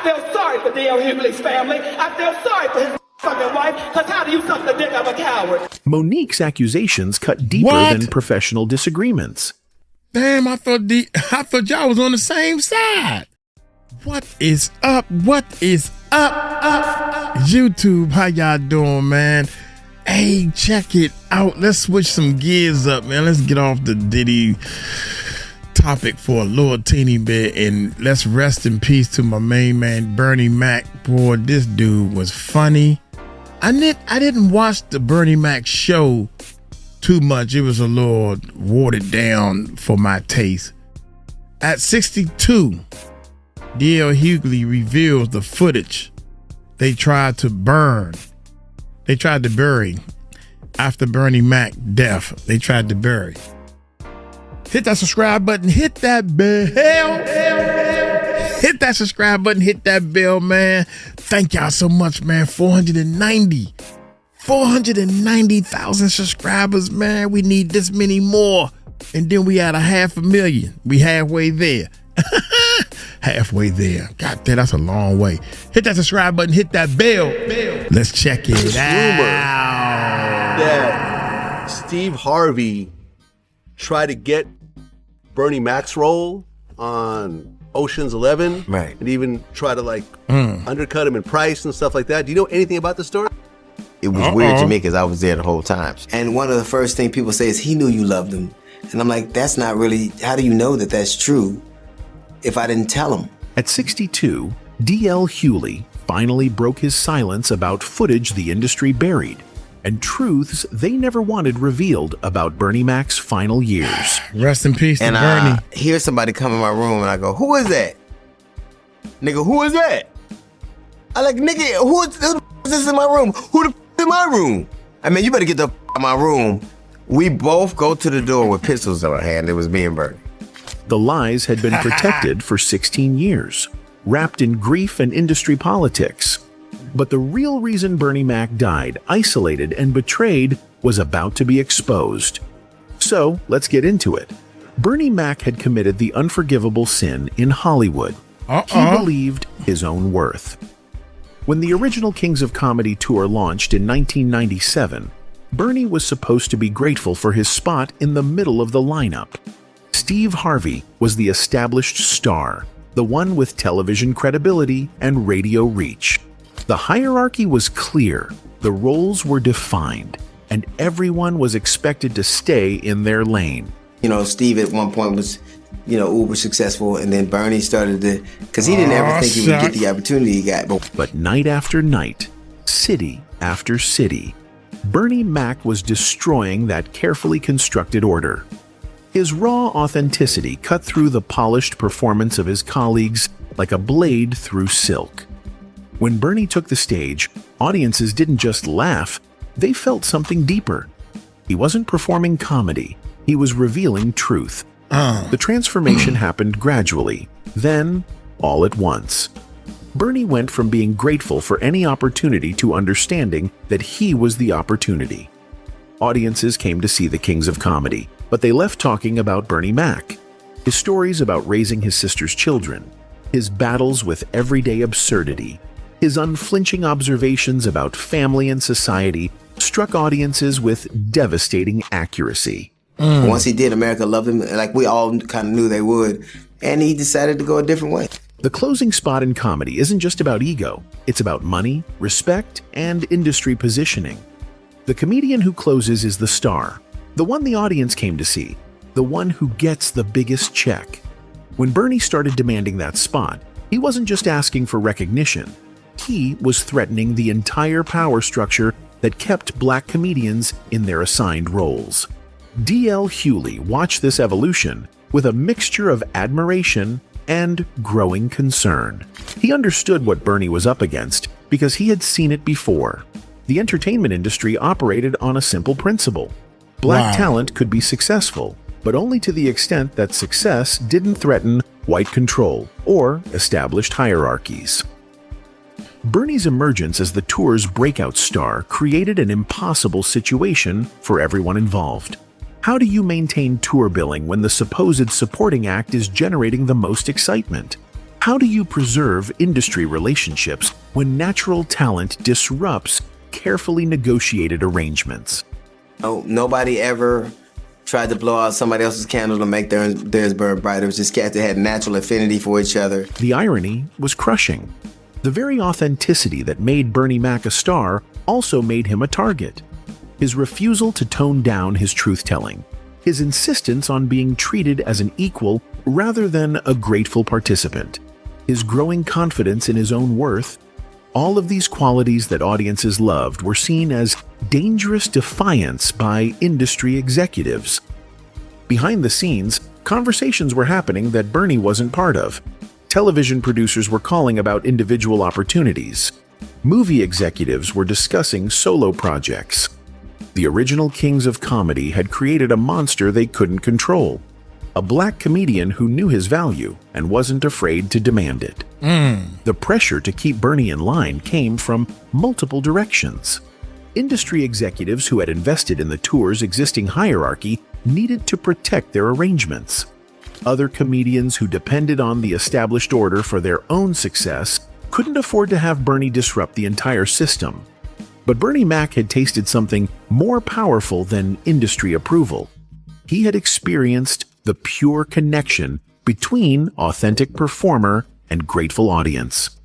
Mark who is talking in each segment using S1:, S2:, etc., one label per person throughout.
S1: feel sorry for D.L. Hughley's family. I feel sorry for his fucking wife, because how do you suck the dick of a coward?
S2: Monique's accusations cut deeper than professional disagreements.
S3: Damn, I thought y'all was on the same side. What is up? What is up? YouTube, how y'all doing, man? Hey, check it out. Let's switch some gears up, man. Let's get off the Diddy topic for a little teeny bit, and let's rest in peace to my main man, Bernie Mac. Boy, this dude was funny. I didn't watch the Bernie Mac show too much. It was a little watered down for my taste. At 62, D.L. Hughley reveals the footage they tried to bury after Bernie Mac's death. They tried to bury. Hit that subscribe button, hit that bell. Hit that subscribe button, hit that bell, man. Thank y'all so much, man. 490,000 subscribers, man. We need this many more. And then we at 500,000. We halfway there. Halfway there. God damn, that's a long way. Hit that subscribe button, hit that bell. Let's check it out.
S4: That Steve Harvey tried to get Bernie Mac's role on Ocean's 11,
S5: right,
S4: and even try to like undercut him in price and stuff like that. Do you know anything about the story?
S5: It was weird to me because I was there the whole time. And one of the first things people say is, he knew you loved him. And I'm like, that's not really, how do you know that that's true if I didn't tell him?
S2: At 62, D.L. Hughley finally broke his silence about footage the industry buried and truths they never wanted revealed about Bernie Mac's final years.
S3: Rest in peace to
S5: and
S3: Bernie.
S5: I hear somebody come in my room and I go, who is that? Nigga, who is that? I like, nigga, who is this in my room? Who the f in my room? I mean, you better get the f out of my room. We both go to the door with pistols in our hand. It was me and Bernie.
S2: The lies had been protected for 16 years, wrapped in grief and industry politics. But the real reason Bernie Mac died, isolated and betrayed, was about to be exposed. So let's get into it. Bernie Mac had committed the unforgivable sin in Hollywood. He believed his own worth. When the original Kings of Comedy tour launched in 1997, Bernie was supposed to be grateful for his spot in the middle of the lineup. Steve Harvey was the established star, the one with television credibility and radio reach. The hierarchy was clear, the roles were defined, and everyone was expected to stay in their lane.
S5: You know, Steve at one point was, uber successful, and then Bernie started to, because he didn't ever think he would get the opportunity he got.
S2: But night after night, city after city, Bernie Mac was destroying that carefully constructed order. His raw authenticity cut through the polished performance of his colleagues like a blade through silk. When Bernie took the stage, audiences didn't just laugh, they felt something deeper. He wasn't performing comedy, he was revealing truth. The transformation happened gradually, then all at once. Bernie went from being grateful for any opportunity to understanding that he was the opportunity. Audiences came to see the Kings of Comedy, but they left talking about Bernie Mac. His stories about raising his sister's children, his battles with everyday absurdity, his unflinching observations about family and society struck audiences with devastating accuracy.
S5: Once he did, America loved him, like we all kind of knew they would, and he decided to go a different way.
S2: The closing spot in comedy isn't just about ego, it's about money, respect, and industry positioning. The comedian who closes is the star, the one the audience came to see, the one who gets the biggest check. When Bernie started demanding that spot, he wasn't just asking for recognition. He was threatening the entire power structure that kept black comedians in their assigned roles. D.L. Hughley watched this evolution with a mixture of admiration and growing concern. He understood what Bernie was up against because he had seen it before. The entertainment industry operated on a simple principle. Black talent could be successful, but only to the extent that success didn't threaten white control or established hierarchies. Bernie's emergence as the tour's breakout star created an impossible situation for everyone involved. How do you maintain tour billing when the supposed supporting act is generating the most excitement? How do you preserve industry relationships when natural talent disrupts carefully negotiated arrangements?
S5: Oh, nobody ever tried to blow out somebody else's candle to make theirs burn brighter. It was just cats that had natural affinity for each other.
S2: The irony was crushing. The very authenticity that made Bernie Mac a star also made him a target. His refusal to tone down his truth-telling, his insistence on being treated as an equal rather than a grateful participant, his growing confidence in his own worth, all of these qualities that audiences loved were seen as dangerous defiance by industry executives. Behind the scenes, conversations were happening that Bernie wasn't part of. Television producers were calling about individual opportunities. Movie executives were discussing solo projects. The original kings of comedy had created a monster they couldn't control. A black comedian who knew his value and wasn't afraid to demand it. The pressure to keep Bernie in line came from multiple directions. Industry executives who had invested in the tour's existing hierarchy needed to protect their arrangements. Other comedians who depended on the established order for their own success couldn't afford to have Bernie disrupt the entire system. But Bernie Mac had tasted something more powerful than industry approval. He had experienced the pure connection between authentic performer and grateful audience.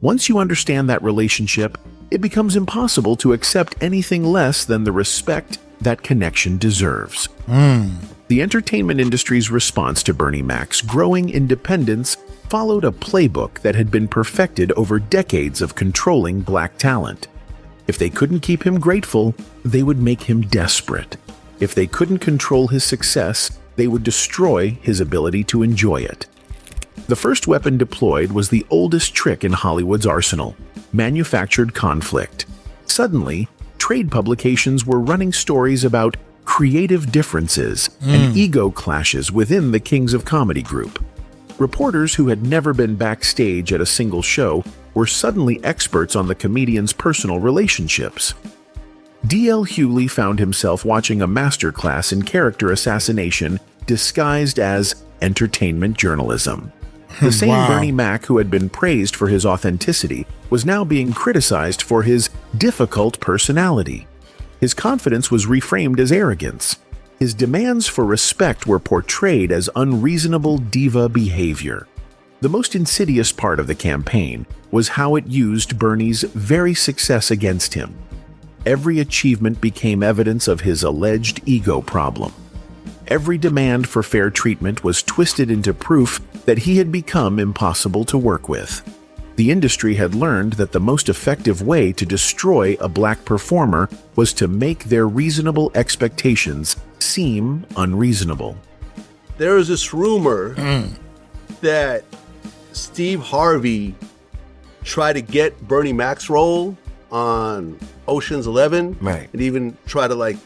S2: Once you understand that relationship, it becomes impossible to accept anything less than the respect that connection deserves. The entertainment industry's response to Bernie Mac's growing independence followed a playbook that had been perfected over decades of controlling black talent. If they couldn't keep him grateful, they would make him desperate. If they couldn't control his success, they would destroy his ability to enjoy it. The first weapon deployed was the oldest trick in Hollywood's arsenal: manufactured conflict. Suddenly, trade publications were running stories about creative differences and ego clashes within the Kings of Comedy group. Reporters who had never been backstage at a single show were suddenly experts on the comedian's personal relationships. D.L. Hughley found himself watching a masterclass in character assassination disguised as entertainment journalism. The same
S3: Wow.
S2: Bernie Mac who had been praised for his authenticity was now being criticized for his difficult personality. His confidence was reframed as arrogance. His demands for respect were portrayed as unreasonable diva behavior. The most insidious part of the campaign was how it used Bernie's very success against him. Every achievement became evidence of his alleged ego problem. Every demand for fair treatment was twisted into proof that he had become impossible to work with. The industry had learned that the most effective way to destroy a black performer was to make their reasonable expectations seem unreasonable.
S4: There is this rumor that Steve Harvey tried to get Bernie Mac's role on Ocean's 11,
S5: Right.
S4: and even try to like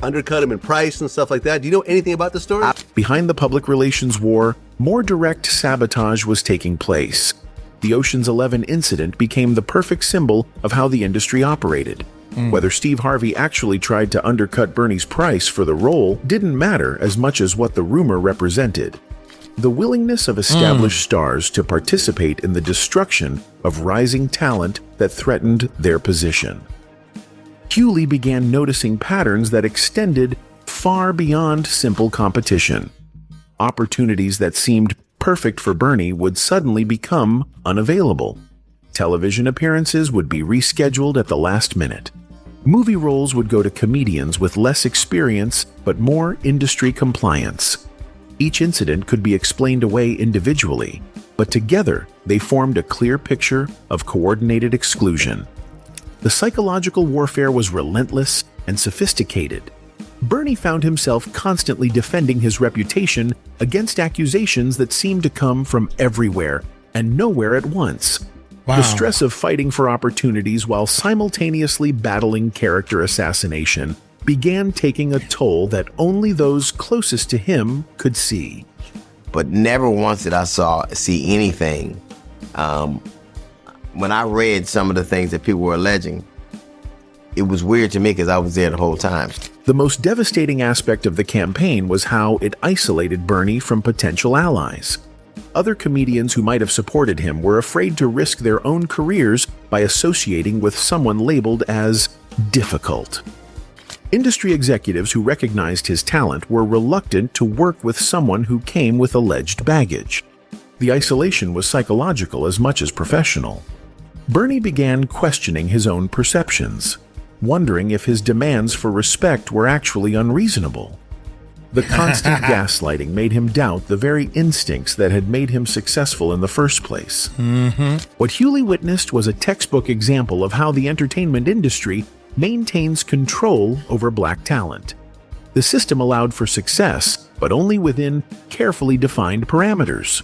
S4: undercut him in price and stuff like that. Do you know anything about the story?
S2: Behind the public relations war, more direct sabotage was taking place. The Ocean's 11 incident became the perfect symbol of how the industry operated. Whether Steve Harvey actually tried to undercut Bernie's price for the role didn't matter as much as what the rumor represented: the willingness of established stars to participate in the destruction of rising talent that threatened their position. Hughley began noticing patterns that extended far beyond simple competition. Opportunities that seemed perfect for Bernie would suddenly become unavailable. Television appearances would be rescheduled at the last minute. Movie roles would go to comedians with less experience but more industry compliance. Each incident could be explained away individually, but together they formed a clear picture of coordinated exclusion. The psychological warfare was relentless and sophisticated. Bernie found himself constantly defending his reputation against accusations that seemed to come from everywhere and nowhere at once.
S3: Wow.
S2: The stress of fighting for opportunities while simultaneously battling character assassination began taking a toll that only those closest to him could see.
S5: But never once did I see anything. When I read some of the things that people were alleging, it was weird to me because I was there the whole time.
S2: The most devastating aspect of the campaign was how it isolated Bernie from potential allies. Other comedians who might have supported him were afraid to risk their own careers by associating with someone labeled as difficult. Industry executives who recognized his talent were reluctant to work with someone who came with alleged baggage. The isolation was psychological as much as professional. Bernie began questioning his own perceptions, wondering if his demands for respect were actually unreasonable. The constant gaslighting made him doubt the very instincts that had made him successful in the first place. What Hughley witnessed was a textbook example of how the entertainment industry maintains control over black talent. The system allowed for success, but only within carefully defined parameters.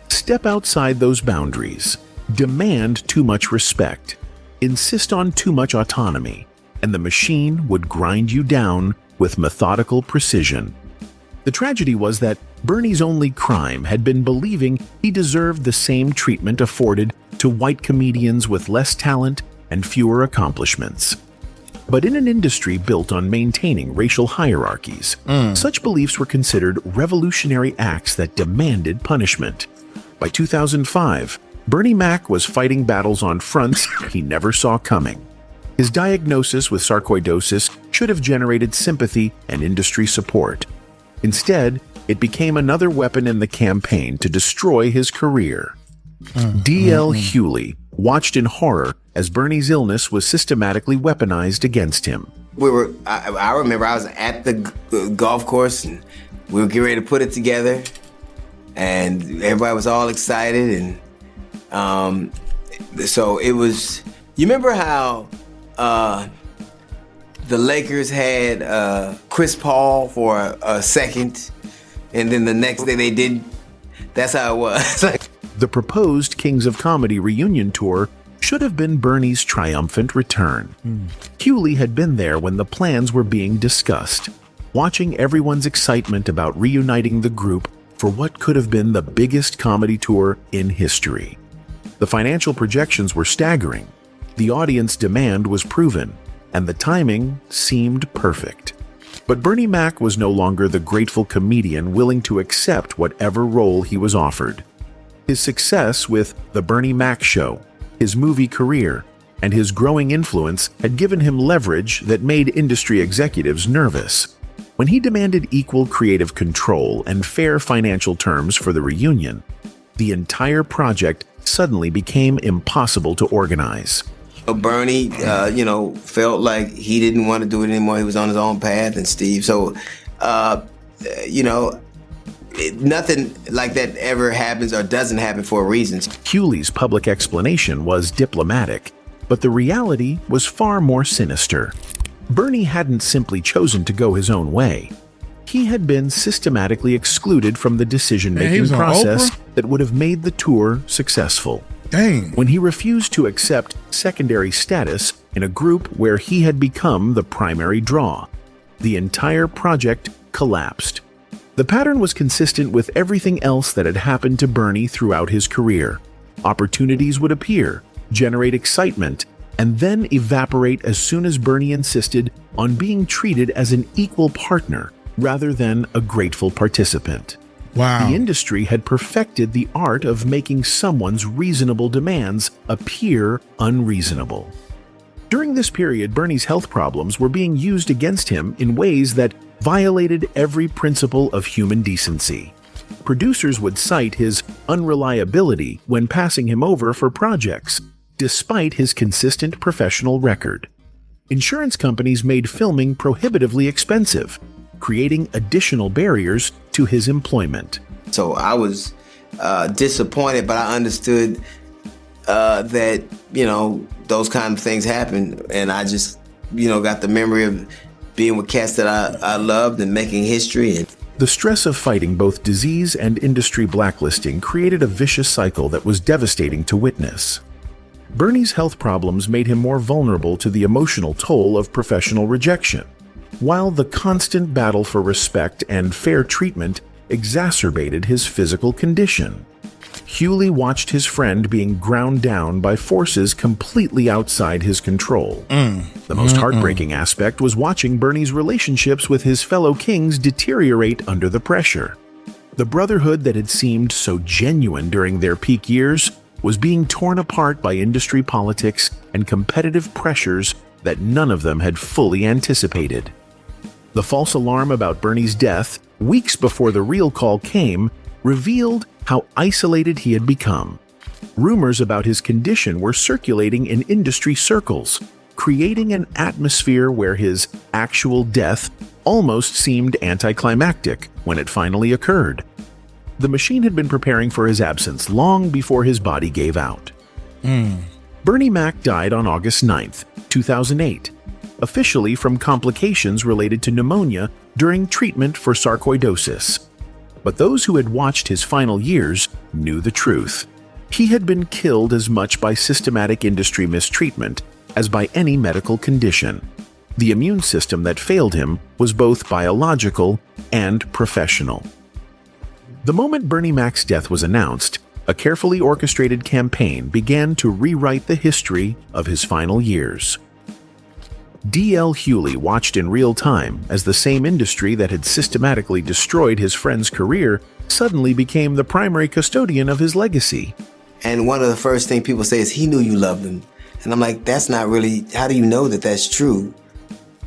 S2: Step outside those boundaries, demand too much respect, insist on too much autonomy, and the machine would grind you down with methodical precision. The tragedy was that Bernie's only crime had been believing he deserved the same treatment afforded to white comedians with less talent and fewer accomplishments. But in an industry built on maintaining racial hierarchies, such beliefs were considered revolutionary acts that demanded punishment. By 2005, Bernie Mac was fighting battles on fronts he never saw coming. His diagnosis with sarcoidosis should have generated sympathy and industry support. Instead, it became another weapon in the campaign to destroy his career. D.L. Hughley watched in horror as Bernie's illness was systematically weaponized against him.
S5: I remember I was at the golf course and we were getting ready to put it together, and everybody was all excited, and so it was. You remember how the Lakers had Chris Paul for a second, and then the next day they did. That's how it was.
S2: The proposed Kings of Comedy reunion tour should have been Bernie's triumphant return. Hughley had been there when the plans were being discussed, watching everyone's excitement about reuniting the group for what could have been the biggest comedy tour in history. The financial projections were staggering, the audience demand was proven, and the timing seemed perfect. But Bernie Mac was no longer the grateful comedian willing to accept whatever role he was offered. His success with The Bernie Mac Show, his movie career, and his growing influence had given him leverage that made industry executives nervous. When he demanded equal creative control and fair financial terms for the reunion, the entire project suddenly became impossible to organize.
S5: Bernie, felt like he didn't want to do it anymore. He was on his own path, and Steve. So, nothing like that ever happens or doesn't happen for a reason.
S2: Hughley's public explanation was diplomatic, but the reality was far more sinister. Bernie hadn't simply chosen to go his own way. He had been systematically excluded from the decision-making process that would have made the tour successful.
S3: Dang.
S2: When he refused to accept secondary status in a group where he had become the primary draw, the entire project collapsed. The pattern was consistent with everything else that had happened to Bernie throughout his career. Opportunities would appear, generate excitement, and then evaporate as soon as Bernie insisted on being treated as an equal partner rather than a grateful participant.
S3: Wow.
S2: The industry had perfected the art of making someone's reasonable demands appear unreasonable. During this period, Bernie's health problems were being used against him in ways that violated every principle of human decency. Producers would cite his unreliability when passing him over for projects, despite his consistent professional record. Insurance companies made filming prohibitively expensive, creating additional barriers to his employment.
S5: So I was disappointed, but I understood that, those kind of things happen. And I just, got the memory of being with cats that I loved and making history.
S2: The stress of fighting both disease and industry blacklisting created a vicious cycle that was devastating to witness. Bernie's health problems made him more vulnerable to the emotional toll of professional rejection, while the constant battle for respect and fair treatment exacerbated his physical condition. Hughley watched his friend being ground down by forces completely outside his control. The most heartbreaking aspect was watching Bernie's relationships with his fellow kings deteriorate under the pressure. The brotherhood that had seemed so genuine during their peak years was being torn apart by industry politics and competitive pressures that none of them had fully anticipated. The false alarm about Bernie's death, weeks before the real call came, revealed how isolated he had become. Rumors about his condition were circulating in industry circles, creating an atmosphere where his actual death almost seemed anticlimactic when it finally occurred. The machine had been preparing for his absence long before his body gave out. Bernie Mac died on August 9th, 2008, officially from complications related to pneumonia during treatment for sarcoidosis. But those who had watched his final years knew the truth. He had been killed as much by systematic industry mistreatment as by any medical condition. The immune system that failed him was both biological and professional. The moment Bernie Mac's death was announced, a carefully orchestrated campaign began to rewrite the history of his final years. D.L. Hughley watched in real time as the same industry that had systematically destroyed his friend's career suddenly became the primary custodian of his legacy.
S5: And one of the first things people say is, he knew you loved him. And I'm like, that's not really, how do you know that that's true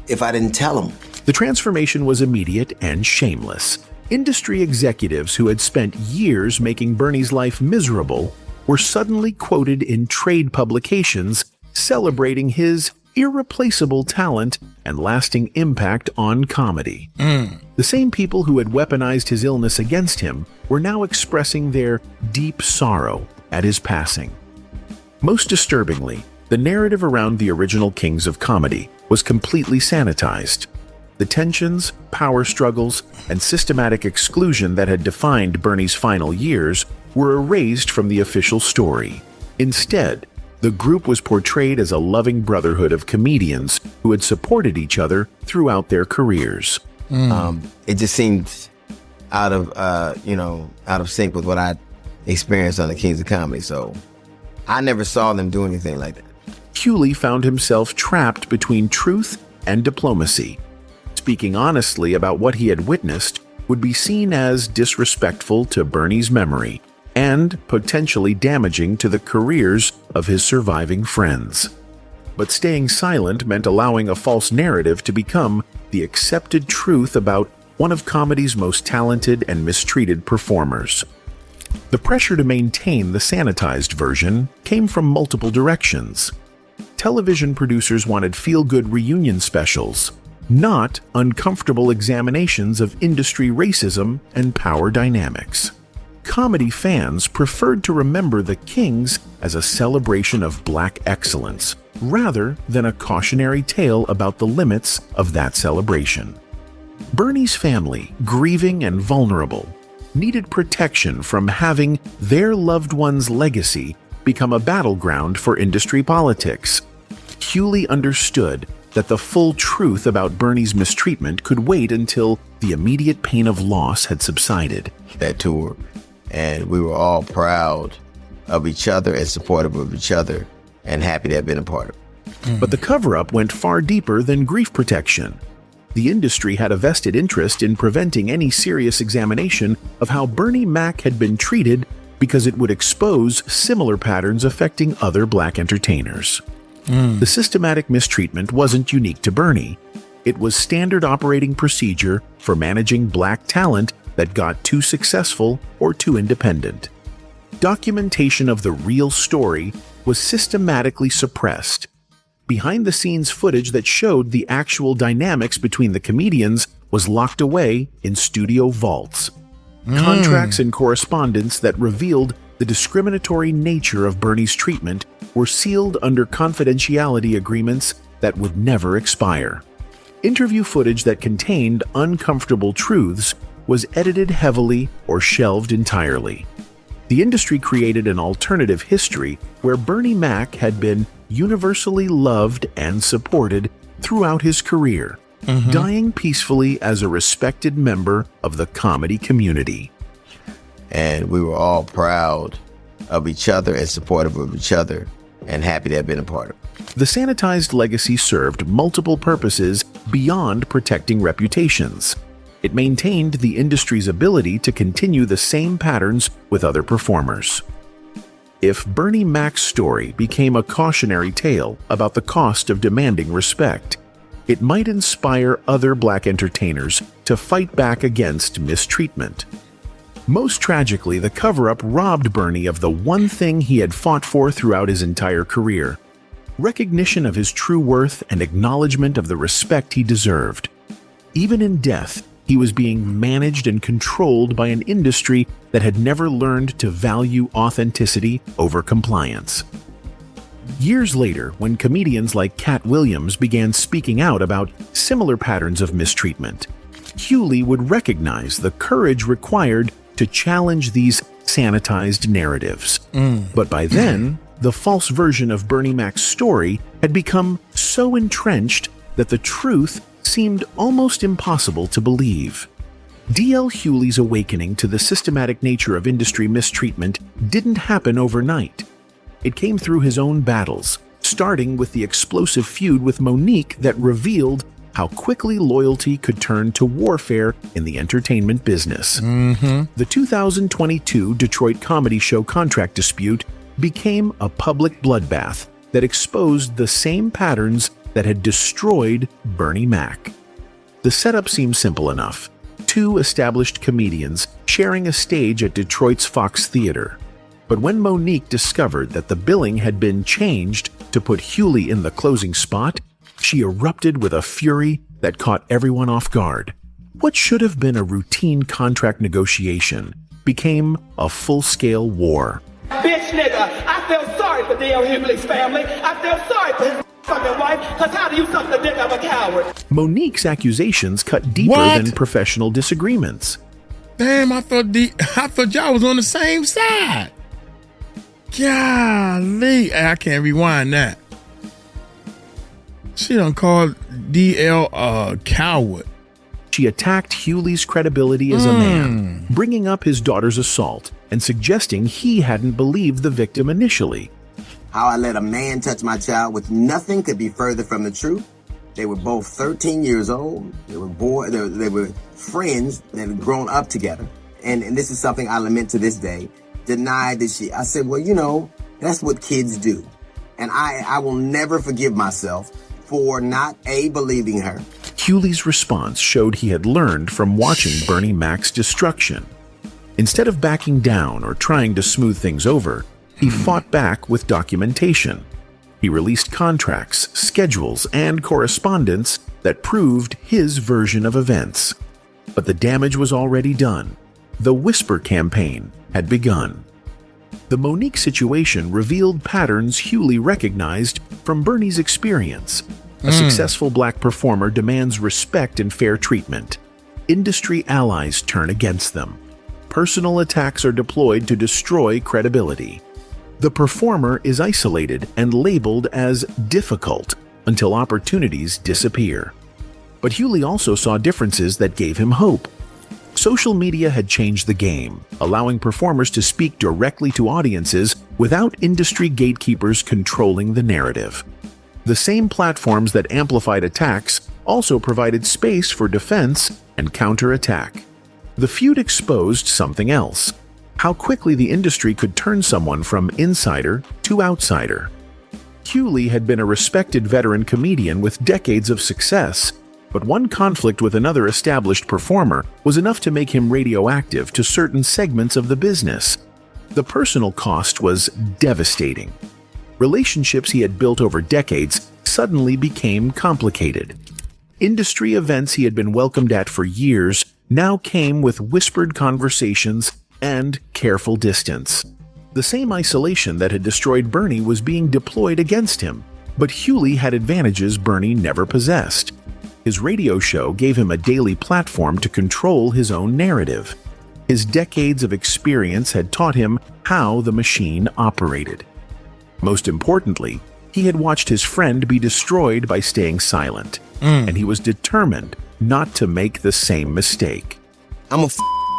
S5: if I didn't tell him?
S2: The transformation was immediate and shameless. Industry executives who had spent years making Bernie's life miserable were suddenly quoted in trade publications celebrating his irreplaceable talent and lasting impact on comedy. The same people who had weaponized his illness against him were now expressing their deep sorrow at his passing. Most disturbingly, the narrative around the original kings of comedy was completely sanitized. The tensions, power struggles, and systematic exclusion that had defined Bernie's final years were erased from the official story. Instead, the group was portrayed as a loving brotherhood of comedians who had supported each other throughout their careers.
S5: It just seemed out of sync with what I experienced on the Kings of Comedy. So I never saw them do anything like that.
S2: Hughley found himself trapped between truth and diplomacy. Speaking honestly about what he had witnessed would be seen as disrespectful to Bernie's memory and potentially damaging to the careers of his surviving friends. But staying silent meant allowing a false narrative to become the accepted truth about one of comedy's most talented and mistreated performers. The pressure to maintain the sanitized version came from multiple directions. Television producers wanted feel-good reunion specials, not uncomfortable examinations of industry racism and power dynamics. Comedy fans preferred to remember the Kings as a celebration of black excellence, rather than a cautionary tale about the limits of that celebration. Bernie's family, grieving and vulnerable, needed protection from having their loved one's legacy become a battleground for industry politics. Hughley understood that the full truth about Bernie's mistreatment could wait until the immediate pain of loss had subsided.
S5: That tour, and we were all proud of each other and supportive of each other and happy to have been a part of it.
S2: But the cover-up went far deeper than grief protection. The industry had a vested interest in preventing any serious examination of how Bernie Mac had been treated because it would expose similar patterns affecting other black entertainers. The systematic mistreatment wasn't unique to Bernie. It was standard operating procedure for managing black talent that got too successful or too independent. Documentation of the real story was systematically suppressed. Behind-the-scenes footage that showed the actual dynamics between the comedians was locked away in studio vaults. Contracts and correspondence that revealed the discriminatory nature of Bernie's treatment were sealed under confidentiality agreements that would never expire. Interview footage that contained uncomfortable truths was edited heavily or shelved entirely. The industry created an alternative history where Bernie Mac had been universally loved and supported throughout his career, dying peacefully as a respected member of the comedy community.
S5: And we were all proud of each other and supportive of each other and happy to have been a part of it.
S2: The sanitized legacy served multiple purposes beyond protecting reputations. It maintained the industry's ability to continue the same patterns with other performers. If Bernie Mac's story became a cautionary tale about the cost of demanding respect, it might inspire other black entertainers to fight back against mistreatment. Most tragically, the cover-up robbed Bernie of the one thing he had fought for throughout his entire career: recognition of his true worth and acknowledgement of the respect he deserved. Even in death, he was being managed and controlled by an industry that had never learned to value authenticity over compliance. Years later, when comedians like Cat Williams began speaking out about similar patterns of mistreatment, Hughley would recognize the courage required to challenge these sanitized narratives. But by then, the false version of Bernie Mac's story had become so entrenched that the truth seemed almost impossible to believe. D.L. Hughley's awakening to the systematic nature of industry mistreatment didn't happen overnight. It came through his own battles, starting with the explosive feud with Monique that revealed how quickly loyalty could turn to warfare in the entertainment business. The 2022 Detroit comedy show contract dispute became a public bloodbath that exposed the same patterns that had destroyed Bernie Mac. The setup seemed simple enough: two established comedians sharing a stage at Detroit's Fox Theater. But when Monique discovered that the billing had been changed to put Hughley in the closing spot, she erupted with a fury that caught everyone off guard. What should have been a routine contract negotiation became a full-scale war.
S1: Bitch nigga, I feel sorry for D.L. Hughley's family. I feel sorry for his fucking wife, because how do you suck the dick of a coward?
S2: Monique's accusations cut deeper
S3: What?
S2: than professional disagreements.
S3: Damn, I thought y'all was on the same side. Golly, I can't rewind that. She done called DL a coward.
S2: She attacked Hughley's credibility as a man, bringing up his daughter's assault and suggesting he hadn't believed the victim initially.
S5: How I let a man touch my child with nothing could be further from the truth. They were both 13 years old. They were friends that had grown up together. And this is something I lament to this day. Denied that I said, well, you know, that's what kids do. And I will never forgive myself for not believing her.
S2: Hughley's response showed he had learned from watching Bernie Mac's destruction. Instead of backing down or trying to smooth things over, he fought back with documentation. He released contracts, schedules, and correspondence that proved his version of events. But the damage was already done. The Whisper campaign had begun. The Monique situation revealed patterns Hughley recognized from Bernie's experience. A successful black performer demands respect and fair treatment. Industry allies turn against them. Personal attacks are deployed to destroy credibility. The performer is isolated and labeled as difficult until opportunities disappear. But Hughley also saw differences that gave him hope. Social media had changed the game, allowing performers to speak directly to audiences without industry gatekeepers controlling the narrative. The same platforms that amplified attacks also provided space for defense and counterattack. The feud exposed something else: how quickly the industry could turn someone from insider to outsider. Hughley had been a respected veteran comedian with decades of success, but one conflict with another established performer was enough to make him radioactive to certain segments of the business. The personal cost was devastating. Relationships he had built over decades suddenly became complicated. Industry events he had been welcomed at for years now came with whispered conversations and careful distance. The same isolation that had destroyed Bernie was being deployed against him, but Hughley had advantages Bernie never possessed. His radio show gave him a daily platform to control his own narrative. His decades of experience had taught him how the machine operated. Most importantly, he had watched his friend be destroyed by staying silent, and he was determined not to make the same mistake.
S5: I'm a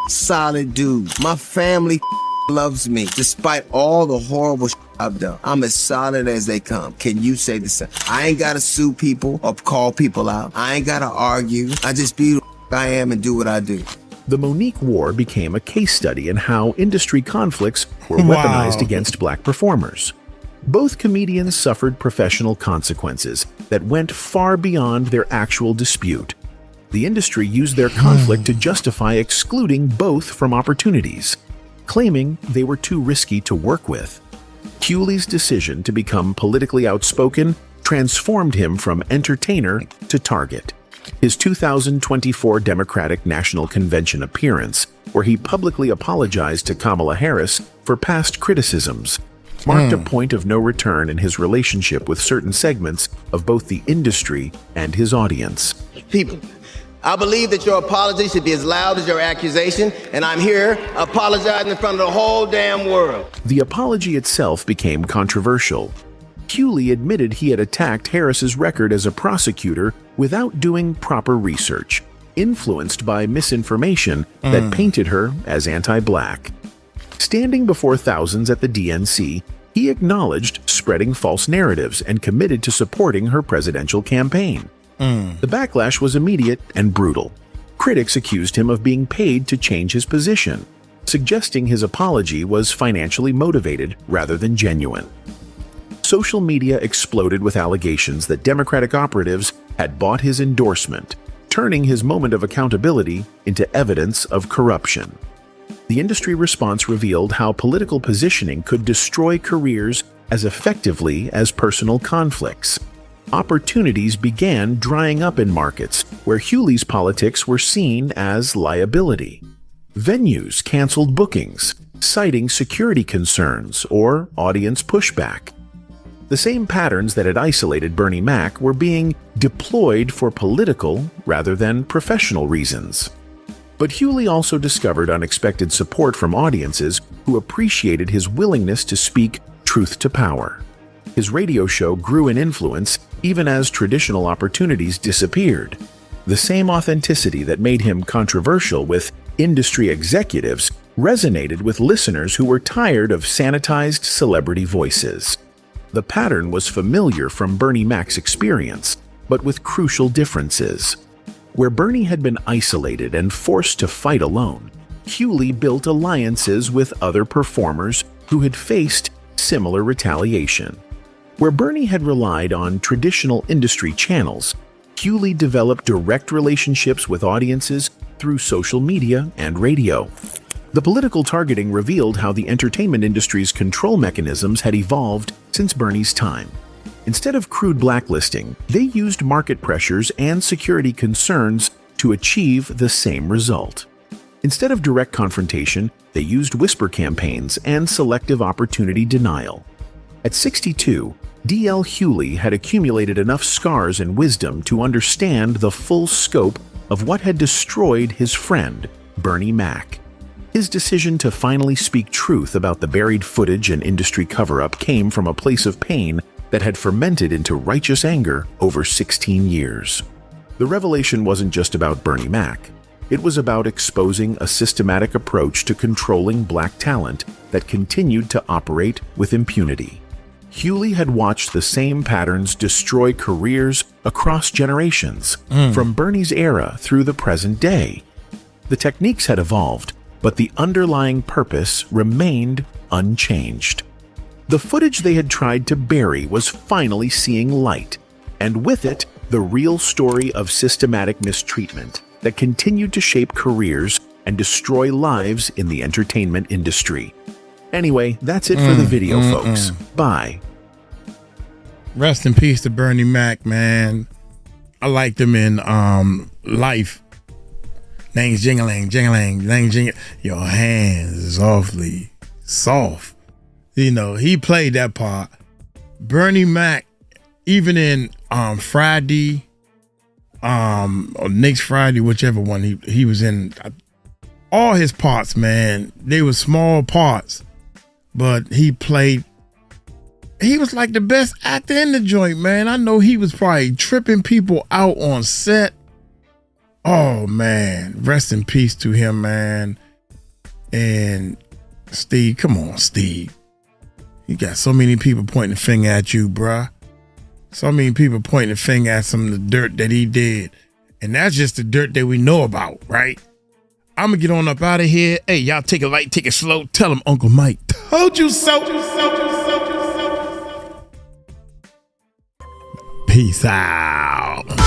S5: solid dude. My family loves me, despite all the horrible I've done. I'm as solid as they come. Can you say the same? I ain't gotta sue people or call people out. I ain't gotta argue. I just be I am and do what I do.
S2: The Monique War became a case study in how industry conflicts were
S3: Wow.
S2: weaponized against black performers. Both comedians suffered professional consequences that went far beyond their actual dispute. The industry used their conflict to justify excluding both from opportunities, claiming they were too risky to work with. Hughley's decision to become politically outspoken transformed him from entertainer to target. His 2024 Democratic National Convention appearance, where he publicly apologized to Kamala Harris for past criticisms, marked a point of no return in his relationship with certain segments of both the industry and his audience.
S5: People, I believe that your apology should be as loud as your accusation, and I'm here apologizing in front of the whole damn world.
S2: The apology itself became controversial. Hughley admitted he had attacked Harris's record as a prosecutor without doing proper research, influenced by misinformation that painted her as anti-black. Standing before thousands at the DNC, he acknowledged spreading false narratives and committed to supporting her presidential campaign. The backlash was immediate and brutal. Critics accused him of being paid to change his position, suggesting his apology was financially motivated rather than genuine. Social media exploded with allegations that Democratic operatives had bought his endorsement, turning his moment of accountability into evidence of corruption. The industry response revealed how political positioning could destroy careers as effectively as personal conflicts. Opportunities began drying up in markets where Hughley's politics were seen as liability. Venues canceled bookings, citing security concerns or audience pushback. The same patterns that had isolated Bernie Mac were being deployed for political rather than professional reasons. But Hughley also discovered unexpected support from audiences who appreciated his willingness to speak truth to power. His radio show grew in influence even as traditional opportunities disappeared. The same authenticity that made him controversial with industry executives resonated with listeners who were tired of sanitized celebrity voices. The pattern was familiar from Bernie Mac's experience, but with crucial differences. Where Bernie had been isolated and forced to fight alone, Hughley built alliances with other performers who had faced similar retaliation. Where Bernie had relied on traditional industry channels, Hughley developed direct relationships with audiences through social media and radio. The political targeting revealed how the entertainment industry's control mechanisms had evolved since Bernie's time. Instead of crude blacklisting, they used market pressures and security concerns to achieve the same result. Instead of direct confrontation, they used whisper campaigns and selective opportunity denial. At 62, D.L. Hughley had accumulated enough scars and wisdom to understand the full scope of what had destroyed his friend, Bernie Mac. His decision to finally speak truth about the buried footage and industry cover-up came from a place of pain that had fermented into righteous anger over 16 years. The revelation wasn't just about Bernie Mac. It was about exposing a systematic approach to controlling black talent that continued to operate with impunity. Hughley had watched the same patterns destroy careers across generations, from Bernie's era through the present day. The techniques had evolved, but the underlying purpose remained unchanged. The footage they had tried to bury was finally seeing light, and with it, the real story of systematic mistreatment that continued to shape careers and destroy lives in the entertainment industry. Anyway, that's it for the video, folks. Bye.
S3: Rest in peace to Bernie Mac, man. I liked him in Life. Lang jingling, jingling, lang jingling. Your hands is awfully soft. You know, he played that part. Bernie Mac, even in Friday, or Next Friday, whichever one he was in, all his parts, man, they were small parts, but he was like the best actor in the joint, man. I know he was probably tripping people out on set. Oh, man. Rest in peace to him, man. And Steve, come on, Steve. You got so many people pointing the finger at you, bruh. So many people pointing the finger at some of the dirt that he did. And that's just the dirt that we know about, right? I'm going to get on up out of here. Hey, y'all take it light, take it slow. Tell them Uncle Mike told you so. Peace out.